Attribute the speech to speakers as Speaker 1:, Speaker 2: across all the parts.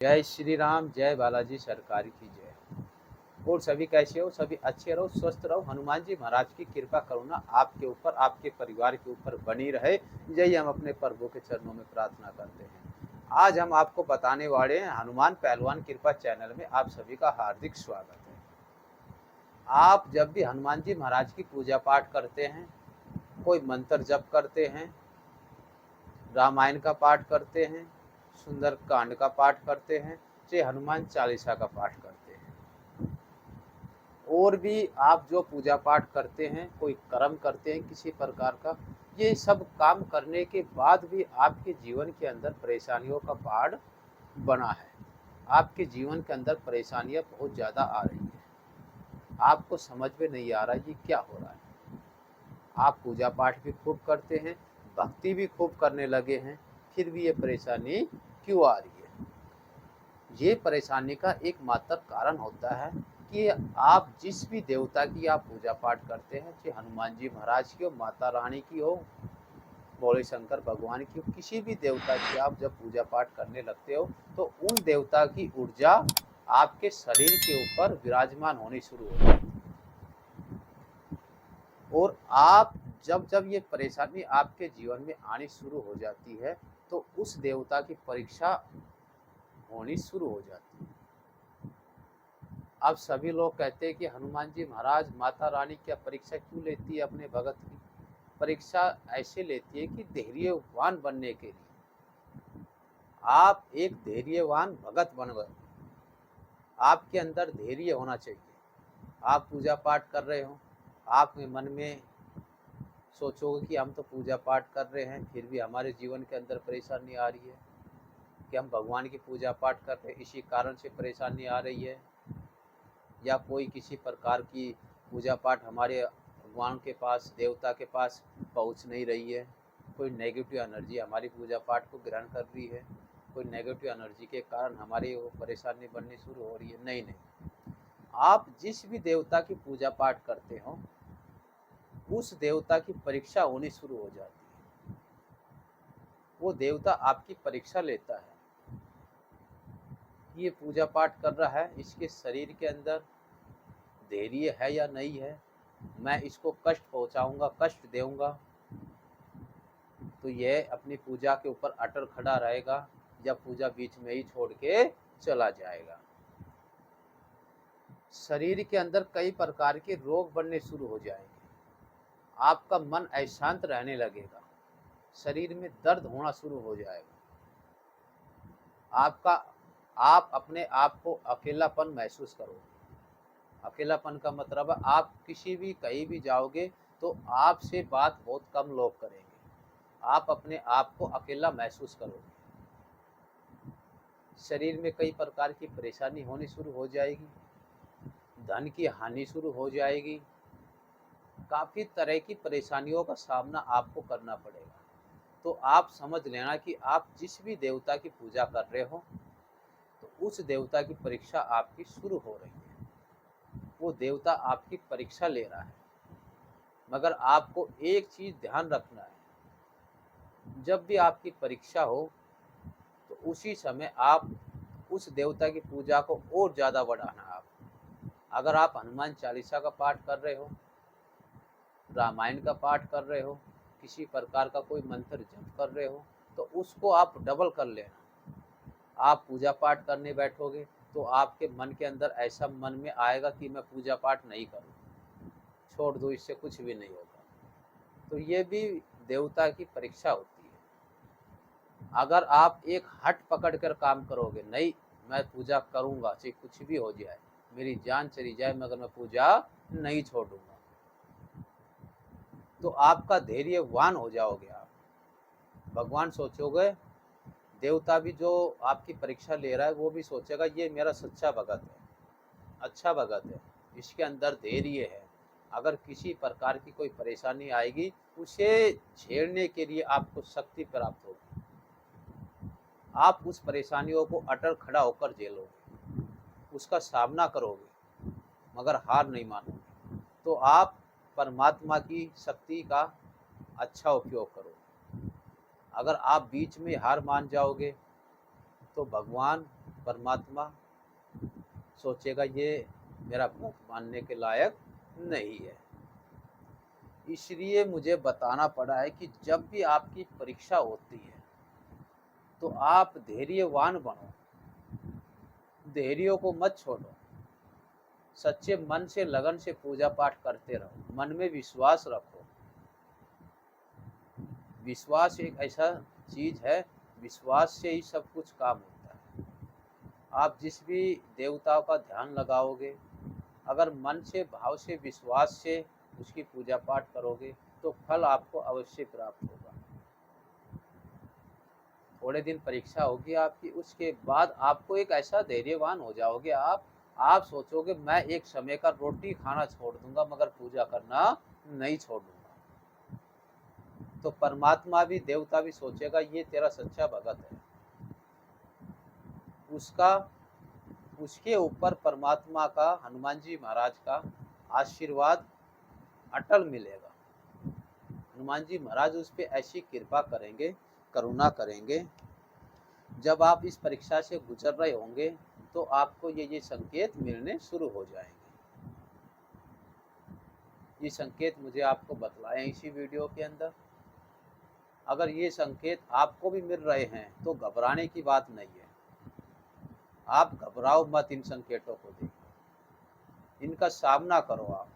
Speaker 1: जय श्री राम, जय बालाजी सरकार की जय। और सभी कैसे हो? सभी अच्छे रहो, स्वस्थ रहो। हनुमान जी महाराज की कृपा करुणा आपके ऊपर, आपके परिवार के ऊपर बनी रहे, यही हम अपने प्रभु के चरणों में प्रार्थना करते हैं। आज हम आपको बताने वाले हैं, हनुमान पहलवान कृपा चैनल में आप सभी का हार्दिक स्वागत है। आप जब भी हनुमान जी महाराज की पूजा पाठ करते हैं, कोई मंत्र जप करते हैं, रामायण का पाठ करते हैं, सुंदर कांड का पाठ करते हैं, चाहे हनुमान चालीसा का पाठ करते हैं, और भी आप जो पूजा पाठ करते हैं, कोई कर्म करते हैं किसी प्रकार का, ये सब काम करने के बाद भी आपके जीवन के अंदर परेशानियों का पहाड़ बना है। आपके जीवन के अंदर परेशानियां बहुत ज़्यादा आ रही हैं, आपको समझ में नहीं आ रहा है ये क्या हो रहा है। आप पूजा पाठ भी खूब करते हैं, भक्ति भी खूब करने लगे हैं, फिर भी ये परेशानी क्यों आ रही है? ये परेशानी का एकमात्र कारण होता है कि आप जिस भी देवता की आप पूजा पाठ करते हैं, चाहे हनुमान जी महाराज की हो, माता रानी की हो, भोले शंकर भगवान की हो, किसी भी देवता की आप जब पूजा पाठ करने लगते हो तो उन देवता की ऊर्जा आपके शरीर के ऊपर विराजमान होनी शुरू हो जाती है। और आप जब जब ये परेशानी आपके जीवन में आनी शुरू हो जाती है तो उस देवता की परीक्षा होनी शुरू हो जाती है। अब सभी लोग कहते हैं कि हनुमान जी महाराज, माता रानी क्या परीक्षा क्यों लेती है अपने भगत की? परीक्षा ऐसे लेती है कि धैर्यवान बनने के लिए आप एक धैर्यवान भगत बन गए। आपके अंदर धैर्य होना चाहिए। आप पूजा पाठ कर रहे हो, आप मन में सोचोगे कि हम तो पूजा पाठ कर रहे हैं, फिर भी हमारे जीवन के अंदर परेशानी आ रही है कि हम भगवान की पूजा पाठ कर रहे हैं, इसी कारण से परेशानी आ रही है, या कोई किसी प्रकार की पूजा पाठ हमारे भगवान के पास, देवता के पास पहुंच नहीं रही है, कोई नेगेटिव एनर्जी हमारी पूजा पाठ को ग्रहण कर रही है, कोई नेगेटिव एनर्जी के कारण हमारी वो परेशानी बननी शुरू हो रही है। नहीं नहीं, आप जिस भी देवता की पूजा पाठ करते हो उस देवता की परीक्षा होनी शुरू हो जाती है। वो देवता आपकी परीक्षा लेता है, ये पूजा पाठ कर रहा है, इसके शरीर के अंदर धैर्य है या नहीं है, मैं इसको कष्ट पहुंचाऊंगा, कष्ट दूंगा तो यह अपनी पूजा के ऊपर अटल खड़ा रहेगा या पूजा बीच में ही छोड़ के चला जाएगा। शरीर के अंदर कई प्रकार के रोग बनने शुरू हो जाएंगे, आपका मन अशांत रहने लगेगा, शरीर में दर्द होना शुरू हो जाएगा, आप अपने आप को अकेलापन महसूस करोगे। अकेलापन का मतलब है आप किसी भी कहीं भी जाओगे तो आपसे बात बहुत कम लोग करेंगे, आप अपने आप को अकेला महसूस करोगे। शरीर में कई प्रकार की परेशानी होनी शुरू हो जाएगी, धन की हानि शुरू हो जाएगी, काफ़ी तरह की परेशानियों का सामना आपको करना पड़ेगा। तो आप समझ लेना कि आप जिस भी देवता की पूजा कर रहे हो तो उस देवता की परीक्षा आपकी शुरू हो रही है, वो देवता आपकी परीक्षा ले रहा है। मगर आपको एक चीज़ ध्यान रखना है, जब भी आपकी परीक्षा हो तो उसी समय आप उस देवता की पूजा को और ज़्यादा बढ़ाना है। आप अगर आप हनुमान चालीसा का पाठ कर रहे हो, रामायण का पाठ कर रहे हो, किसी प्रकार का कोई मंत्र जप कर रहे हो तो उसको आप डबल कर लेना। आप पूजा पाठ करने बैठोगे तो आपके मन के अंदर ऐसा मन में आएगा कि मैं पूजा पाठ नहीं करूँ, छोड़ दो, इससे कुछ भी नहीं होगा। तो ये भी देवता की परीक्षा होती है। अगर आप एक हट पकड़ कर काम करोगे, नहीं मैं पूजा करूँगा चाहे कुछ भी हो जाए, मेरी जान चली जाए मगर मैं पूजा नहीं छोड़ूंगा, तो आपका धैर्यवान हो जाओगे आप। भगवान सोचोगे, देवता भी जो आपकी परीक्षा ले रहा है वो भी सोचेगा ये मेरा सच्चा भगत है, अच्छा भगत है, इसके अंदर धैर्य है। अगर किसी प्रकार की कोई परेशानी आएगी उसे झेलने के लिए आपको शक्ति प्राप्त होगी, आप उस परेशानियों को अटल खड़ा होकर झेलोगे, उसका सामना करोगे मगर हार नहीं मानोगे। तो आप परमात्मा की शक्ति का अच्छा उपयोग करो। अगर आप बीच में हार मान जाओगे तो भगवान परमात्मा सोचेगा ये मेरा भक्त मानने के लायक नहीं है। इसलिए मुझे बताना पड़ा है कि जब भी आपकी परीक्षा होती है तो आप धैर्यवान बनो, धैर्य को मत छोड़ो, सच्चे मन से लगन से पूजा पाठ करते रहो, मन में विश्वास रखो। विश्वास एक ऐसा चीज है, विश्वास से ही सब कुछ काम होता है। आप जिस भी देवताओं का ध्यान लगाओगे, अगर मन से भाव से विश्वास से उसकी पूजा पाठ करोगे तो फल आपको अवश्य प्राप्त होगा। थोड़े दिन परीक्षा होगी आपकी, उसके बाद आपको एक ऐसा धैर्यवान हो जाओगे, आप सोचोगे मैं एक समय का रोटी खाना छोड़ दूंगा मगर पूजा करना नहीं छोड़ूंगा। तो परमात्मा भी, देवता भी सोचेगा ये तेरा सच्चा भगत है। उसके ऊपर परमात्मा का, हनुमान जी महाराज का आशीर्वाद अटल मिलेगा। हनुमान जी महाराज उस पर ऐसी कृपा करेंगे, करुणा करेंगे। जब आप इस परीक्षा से गुजर रहे होंगे तो आपको ये संकेत मिलने शुरू हो जाएंगे। ये संकेत मुझे आपको बतलाए इसी वीडियो के अंदर। अगर ये संकेत आपको भी मिल रहे हैं तो घबराने की बात नहीं है। आप घबराओ मत, इन संकेतों को देखो, इनका सामना करो, आप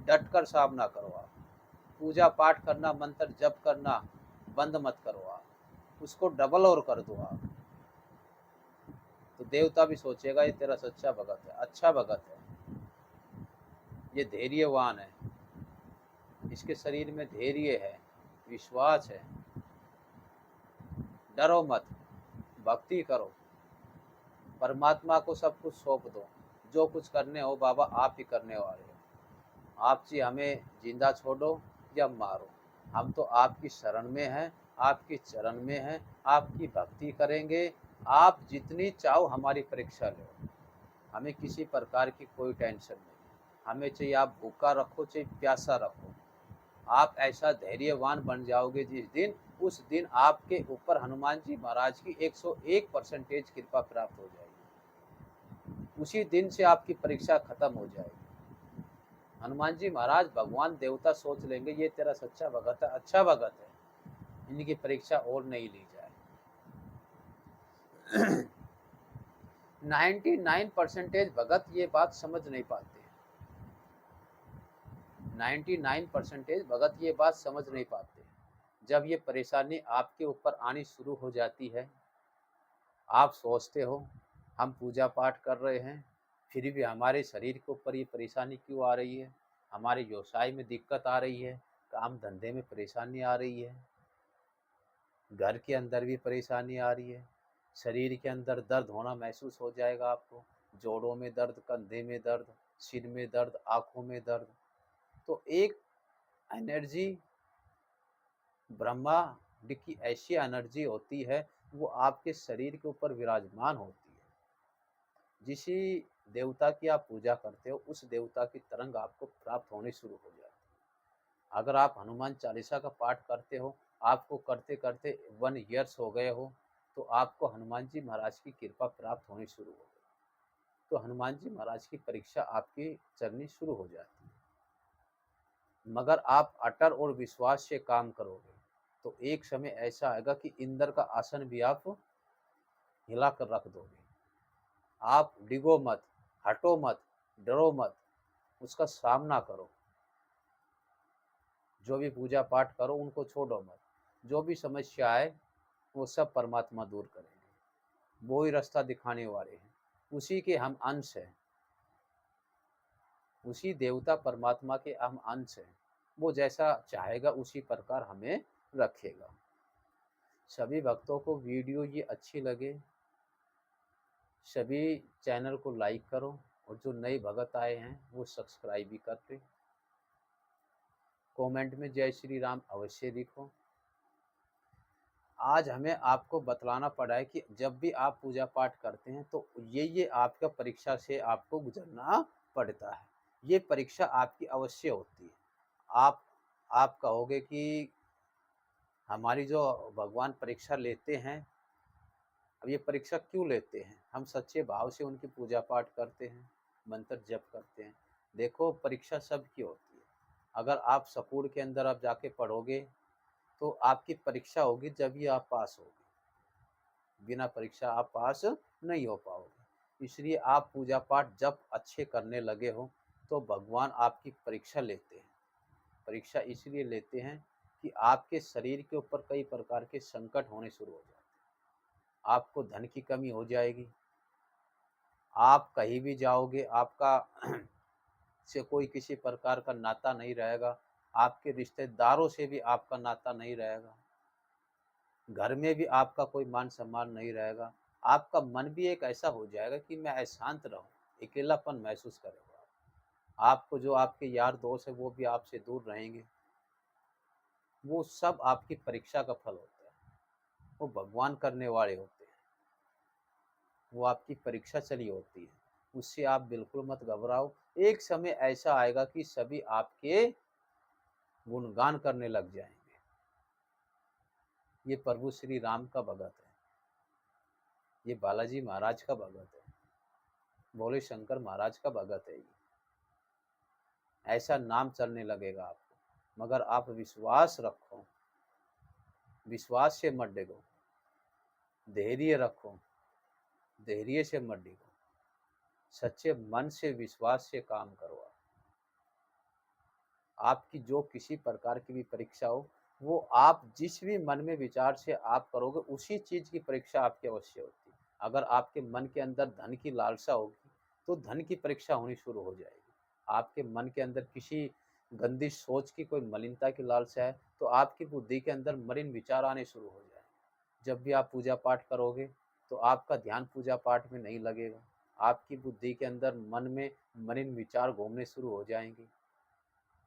Speaker 1: डट कर सामना करो। आप पूजा पाठ करना, मंत्र जप करना बंद मत करो, आप उसको डबल और कर दो आप। तो देवता भी सोचेगा ये तेरा सच्चा भगत है, अच्छा भगत है, ये धैर्यवान है, इसके शरीर में धैर्य है, विश्वास है। डरो मत, भक्ति करो, परमात्मा को सब कुछ सौंप दो। जो कुछ करने हो बाबा आप ही करने वाले हो। आप जी हमें जिंदा छोड़ो या मारो, हम तो आपकी शरण में हैं, आपकी चरण में हैं, आपकी भक्ति करेंगे। आप जितनी चाहो हमारी परीक्षा लो, हमें किसी प्रकार की कोई टेंशन नहीं। हमें चाहिए आप भूखा रखो चाहे प्यासा रखो, आप ऐसा धैर्यवान बन जाओगे जिस दिन, उस दिन आपके ऊपर हनुमान जी महाराज की 101% कृपा प्राप्त हो जाएगी। उसी दिन से आपकी परीक्षा खत्म हो जाएगी। हनुमान जी महाराज भगवान देवता सोच लेंगे ये तेरा सच्चा भगत है, अच्छा भगत है, इनकी परीक्षा और नहीं ली जाए। 99% भगत ये बात समझ नहीं पाते। 99% भगत ये बात समझ नहीं पाते। जब ये परेशानी आपके ऊपर आनी शुरू हो जाती है, आप सोचते हो हम पूजा पाठ कर रहे हैं फिर भी हमारे शरीर के ऊपर ये परेशानी क्यों आ रही है, हमारे व्यवसाय में दिक्कत आ रही है, काम धंधे में परेशानी आ रही है, घर के अंदर भी परेशानी आ रही है, शरीर के अंदर दर्द होना महसूस हो जाएगा आपको, जोड़ों में दर्द, कंधे में दर्द, सिर में दर्द, आँखों में दर्द। तो एक एनर्जी, ब्रह्मांड की ऐसी एनर्जी होती है वो आपके शरीर के ऊपर विराजमान होती है। जिस देवता की आप पूजा करते हो उस देवता की तरंग आपको प्राप्त होनी शुरू हो जाती है। अगर आप हनुमान चालीसा का पाठ करते हो, आपको करते करते 1 ईयर्स हो गए हो, तो आपको हनुमान जी महाराज की कृपा प्राप्त होनी शुरू हो गई, तो हनुमान जी महाराज की परीक्षा आपकी चलनी शुरू हो जाती है। मगर आप अटल और विश्वास से काम करोगे तो एक समय ऐसा आएगा कि इंद्र का आसन भी आप हिला कर रख दोगे। आप डिगो मत, हटो मत, डरो मत, उसका सामना करो। जो भी पूजा पाठ करो उनको छोड़ो मत। जो भी समस्या आए वो सब परमात्मा दूर करेंगे, वो ही रास्ता दिखाने वाले हैं, उसी के हम अंश हैं, उसी देवता परमात्मा के हम अंश हैं। वो जैसा चाहेगा उसी प्रकार हमें रखेगा। सभी भक्तों को वीडियो ये अच्छी लगे, सभी चैनल को लाइक करो और जो नए भगत आए हैं वो सब्सक्राइब भी करते। कमेंट में जय श्री राम अवश्य लिखो। आज हमें आपको बतलाना पड़ा है कि जब भी आप पूजा पाठ करते हैं तो ये आपका परीक्षा से आपको गुजरना पड़ता है। ये परीक्षा आपकी अवश्य होती है। आप कहोगे कि हमारी जो भगवान परीक्षा लेते हैं अब ये परीक्षा क्यों लेते हैं? हम सच्चे भाव से उनकी पूजा पाठ करते हैं, मंत्र जप करते हैं। देखो परीक्षा सबकी होती है। अगर आप स्कूल के अंदर आप जाके पढ़ोगे तो आपकी परीक्षा होगी, जब ही आप पास होगे। बिना परीक्षा आप पास नहीं हो पाओगे। इसलिए आप पूजा पाठ जब अच्छे करने लगे हो तो भगवान आपकी परीक्षा लेते हैं। परीक्षा इसलिए लेते हैं कि आपके शरीर के ऊपर कई प्रकार के संकट होने शुरू हो जाते हैं। आपको धन की कमी हो जाएगी, आप कहीं भी जाओगे आपका से कोई किसी प्रकार का नाता नहीं रहेगा, आपके रिश्तेदारों से भी आपका नाता नहीं रहेगा, घर में भी आपका कोई मान सम्मान नहीं रहेगा। आपका मन भी एक ऐसा हो जाएगा कि मैं अशांत रहूं, अकेलापन महसूस करेगा। आपको जो आपके यार दोस्त है वो भी आपसे दूर रहेंगे। वो सब आपकी परीक्षा का फल होता है, वो भगवान करने वाले होते हैं, वो आपकी परीक्षा चली होती है। उससे आप बिल्कुल मत घबराओ। एक समय ऐसा आएगा कि सभी आपके गुणगान करने लग जाएंगे। ये प्रभु श्री राम का भगत है, ये बालाजी महाराज का भगत है, भोले शंकर महाराज का भगत है। ये ऐसा नाम चलने लगेगा आपको, मगर आप विश्वास रखो, विश्वास से मत डिगो, धैर्य रखो, धैर्य से मत डिगो, सच्चे मन से विश्वास से काम करो। आपकी जो किसी प्रकार की भी परीक्षा हो, वो आप जिस भी मन में विचार से आप करोगे उसी चीज़ की परीक्षा आपकी अवश्य होती है। अगर आपके मन के अंदर धन की लालसा होगी तो धन की परीक्षा होनी शुरू हो जाएगी। आपके मन के अंदर किसी गंदी सोच की कोई मलिनता की लालसा है तो आपकी बुद्धि के अंदर मलिन विचार आने शुरू हो जाएंगे। जब भी आप पूजा पाठ करोगे तो आपका ध्यान पूजा पाठ में नहीं लगेगा, आपकी बुद्धि के अंदर मन में मलिन विचार घूमने शुरू हो जाएंगे।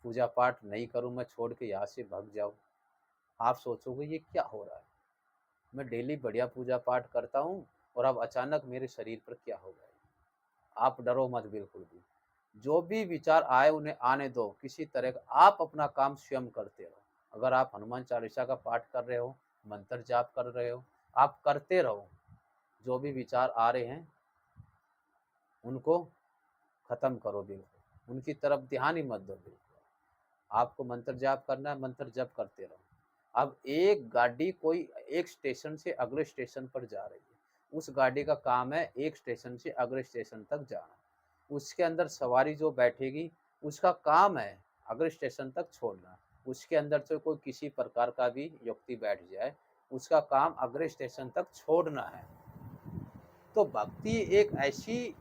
Speaker 1: पूजा पाठ नहीं करूँ, मैं छोड़ के यहाँ से भाग जाऊँ। आप सोचोगे ये क्या हो रहा है, मैं डेली बढ़िया पूजा पाठ करता हूँ और अब अचानक मेरे शरीर पर क्या हो गया। आप डरो मत बिल्कुल भी। जो भी विचार आए उन्हें आने दो, किसी तरह का आप अपना काम स्वयं करते रहो। अगर आप हनुमान चालीसा का पाठ कर रहे हो, मंत्र जाप कर रहे हो, आप करते रहो। जो भी विचार आ रहे हैं उनको खत्म करो, बिल्कुल उनकी तरफ ध्यान ही मत दो। बिल्कुल आपको मंत्र जाप करना है, मंत्र जप करते रहो। अब एक गाड़ी कोई एक स्टेशन से अगले स्टेशन पर जा रही है, उस गाड़ी का काम है एक स्टेशन से अगले स्टेशन तक जाना। उसके अंदर सवारी जो बैठेगी उसका काम है अगले स्टेशन तक छोड़ना। उसके अंदर से कोई किसी प्रकार का भी व्यक्ति बैठ जाए, उसका काम अगले स्टेशन तक छोड़ना है। तो भक्ति एक ऐसी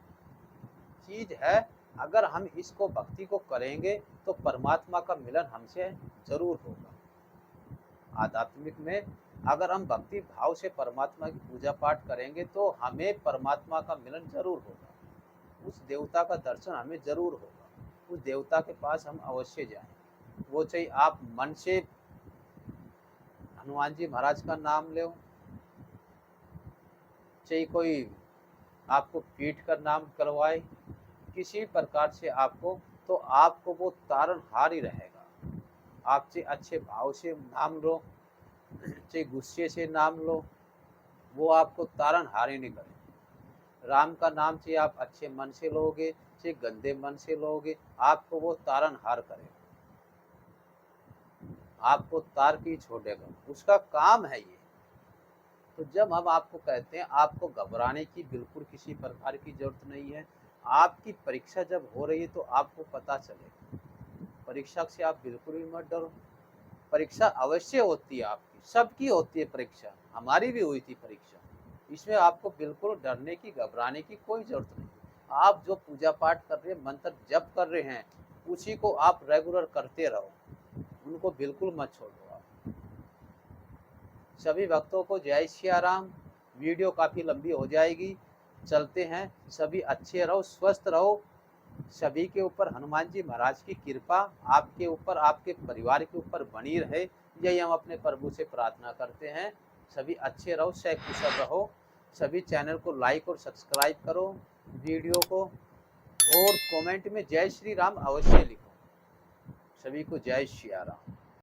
Speaker 1: चीज है, अगर हम इसको भक्ति को करेंगे तो परमात्मा का मिलन हमसे जरूर होगा। आध्यात्मिक में अगर हम भक्ति भाव से परमात्मा की पूजा पाठ करेंगे तो हमें परमात्मा का मिलन जरूर होगा, उस देवता का दर्शन हमें जरूर होगा, उस देवता के पास हम अवश्य जाएं। वो चाहे आप मन से हनुमान जी महाराज का नाम लो, चाहे कोई आपको पीठ कर नाम करवाए, किसी प्रकार से आपको, तो आपको वो तारनहार ही रहेगा। आप चाहे अच्छे भाव से नाम लो, चाहे गुस्से से नाम लो, वो आपको तारनहार ही नहीं करेगा। राम का नाम चाहे आप अच्छे मन से लोगे चाहे गंदे मन से लोगे, आपको वो तारनहार करेगा, आपको तार के ही छोड़ेगा, उसका काम है ये। तो जब हम आपको कहते हैं आपको घबराने की बिल्कुल किसी प्रकार की जरूरत नहीं है। आपकी परीक्षा जब हो रही है तो आपको पता चलेगा, परीक्षा से आप बिल्कुल भी मत डरो। परीक्षा अवश्य होती है, आपकी सबकी होती है परीक्षा, हमारी भी हुई थी परीक्षा। इसमें आपको बिल्कुल डरने की घबराने की कोई जरूरत नहीं। आप जो पूजा पाठ कर रहे हैं, मंत्र जप कर रहे हैं, उसी को आप रेगुलर करते रहो, उनको बिल्कुल मत छोड़ो। आप सभी भक्तों को जय सिया राम। वीडियो काफ़ी लंबी हो जाएगी, चलते हैं। सभी अच्छे रहो, स्वस्थ रहो। सभी के ऊपर हनुमान जी महाराज की कृपा आपके ऊपर, आपके परिवार के ऊपर बनी रहे, यही हम अपने प्रभु से प्रार्थना करते हैं। सभी अच्छे रहो, सकुशल रहो। सभी चैनल को लाइक और सब्सक्राइब करो, वीडियो को, और कमेंट में जय श्री राम अवश्य लिखो। सभी को जय सिया राम।